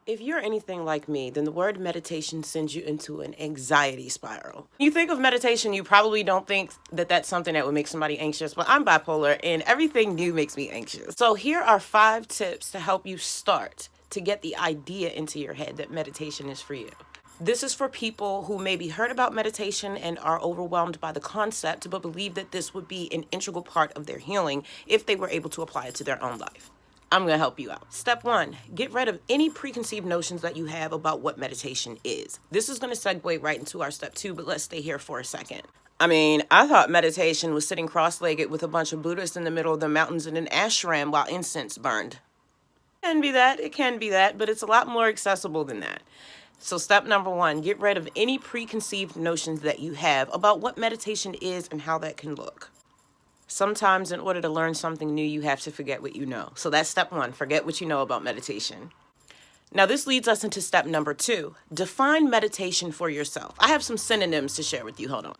If you're anything like me, then the word meditation sends you into an anxiety spiral. You think of meditation, you probably don't think that that's something that would make somebody anxious, but I'm bipolar and everything new makes me anxious. So here are 5 tips to help you start to get the idea into your head that meditation is for you. This is for people who maybe heard about meditation and are overwhelmed by the concept, but believe that this would be an integral part of their healing if they were able to apply it to their own life. I'm going to help you out. Step 1, get rid of any preconceived notions that you have about what meditation is. This is going to segue right into our step 2, but let's stay here for a second. I thought meditation was sitting cross-legged with a bunch of Buddhists in the middle of the mountains in an ashram while incense burned. It can be that, but it's a lot more accessible than that. So step number 1, get rid of any preconceived notions that you have about what meditation is and how that can look. Sometimes in order to learn something new, you have to forget what you know. So that's step 1, forget what you know about meditation. Now this leads us into step number 2, define meditation for yourself. I have some synonyms to share with you, hold on.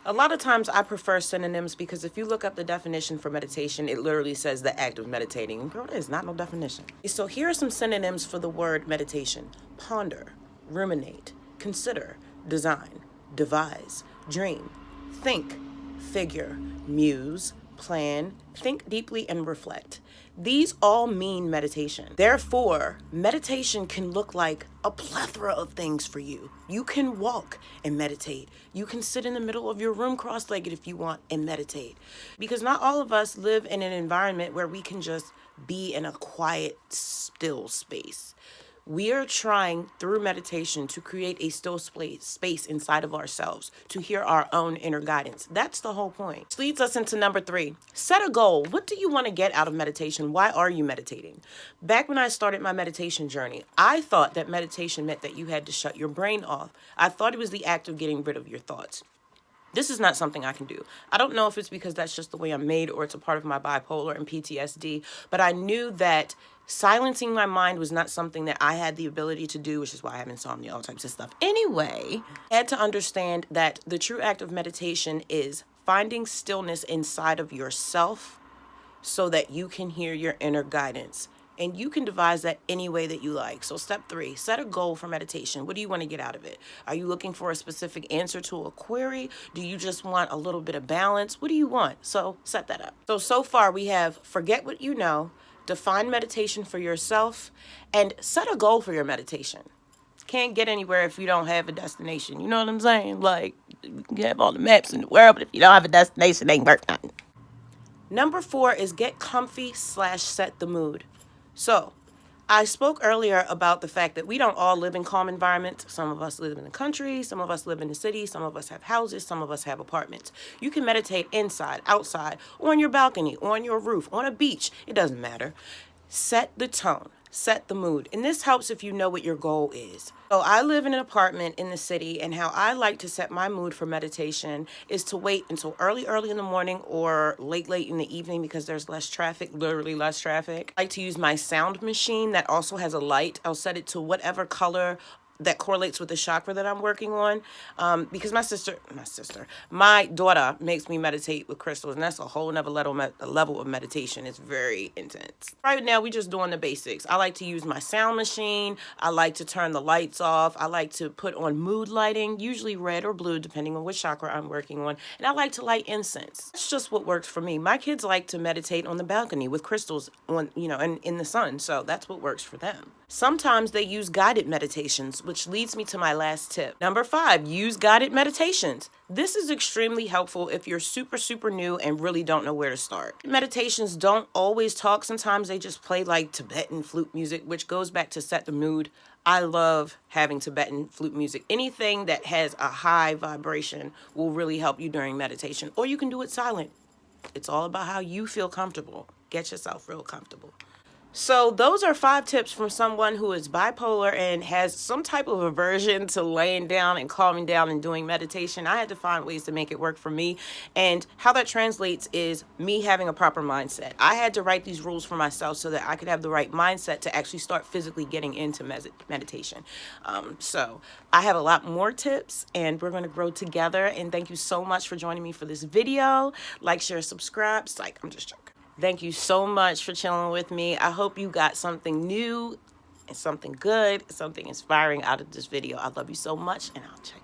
A lot of times I prefer synonyms because if you look up the definition for meditation, it literally says the act of meditating. Girl, there's not no definition. So here are some synonyms for the word meditation. Ponder, ruminate, consider, design, devise, dream, think, figure, muse, plan, think deeply, and reflect. These all mean meditation. Therefore, meditation can look like a plethora of things for you. You can walk and meditate. You can sit in the middle of your room cross-legged if you want and meditate. Because not all of us live in an environment where we can just be in a quiet, still space. We are trying through meditation to create a still space inside of ourselves to hear our own inner guidance. That's the whole point. Which leads us into number 3. Set a goal. What do you want to get out of meditation? Why are you meditating? Back when I started my meditation journey, I thought that meditation meant that you had to shut your brain off. I thought it was the act of getting rid of your thoughts. This is not something I can do. I don't know if it's because that's just the way I'm made or it's a part of my bipolar and PTSD, but I knew that silencing my mind was not something that I had the ability to do, which is why I have insomnia, all types of stuff. Anyway, I had to understand that the true act of meditation is finding stillness inside of yourself so that you can hear your inner guidance. And you can devise that any way that you like. So step 3, set a goal for meditation. What do you want to get out of it? Are you looking for a specific answer to a query? Do you just want a little bit of balance? What do you want? So set that up. So far we have forget what you know, define meditation for yourself, and set a goal for your meditation. Can't get anywhere if you don't have a destination. You know what I'm saying? Like, you can have all the maps in the world, but if you don't have a destination, it ain't worth nothing. Number 4 is get comfy / set the mood. So, I spoke earlier about the fact that we don't all live in calm environments. Some of us live in the country, some of us live in the city, some of us have houses, some of us have apartments. You can meditate inside, outside, on your balcony, on your roof, on a beach. It doesn't matter. Set the tone. Set the mood. And this helps if you know what your goal is. So I live in an apartment in the city, and how I like to set my mood for meditation is to wait until early in the morning or late in the evening because there's less traffic, literally less traffic. I like to use my sound machine that also has a light. I'll set it to whatever color that correlates with the chakra that I'm working on, because my daughter makes me meditate with crystals, and that's a whole nother level of meditation. It's very intense. Right now, we just doing the basics. I like to use my sound machine. I like to turn the lights off. I like to put on mood lighting, usually red or blue, depending on which chakra I'm working on, and I like to light incense. That's just what works for me. My kids like to meditate on the balcony with crystals on, and in the sun, so that's what works for them. Sometimes they use guided meditations, which leads me to my last tip. Number 5, use guided meditations. This is extremely helpful if you're super new and really don't know where to start. Meditations don't always talk. Sometimes they just play like Tibetan flute music, which goes back to set the mood. I love having Tibetan flute music. Anything that has a high vibration will really help you during meditation, or you can do it silent. It's all about how you feel comfortable. Get yourself real comfortable. So those are 5 tips from someone who is bipolar and has some type of aversion to laying down and calming down and doing meditation. I had to find ways to make it work for me. And how that translates is me having a proper mindset. I had to write these rules for myself so that I could have the right mindset to actually start physically getting into meditation. So I have a lot more tips, and we're going to grow together. And thank you so much for joining me for this video. Like, share, subscribe. I'm just joking. Thank you so much for chilling with me. I hope you got something new something good, something inspiring out of this video. I love you so much, and I'll check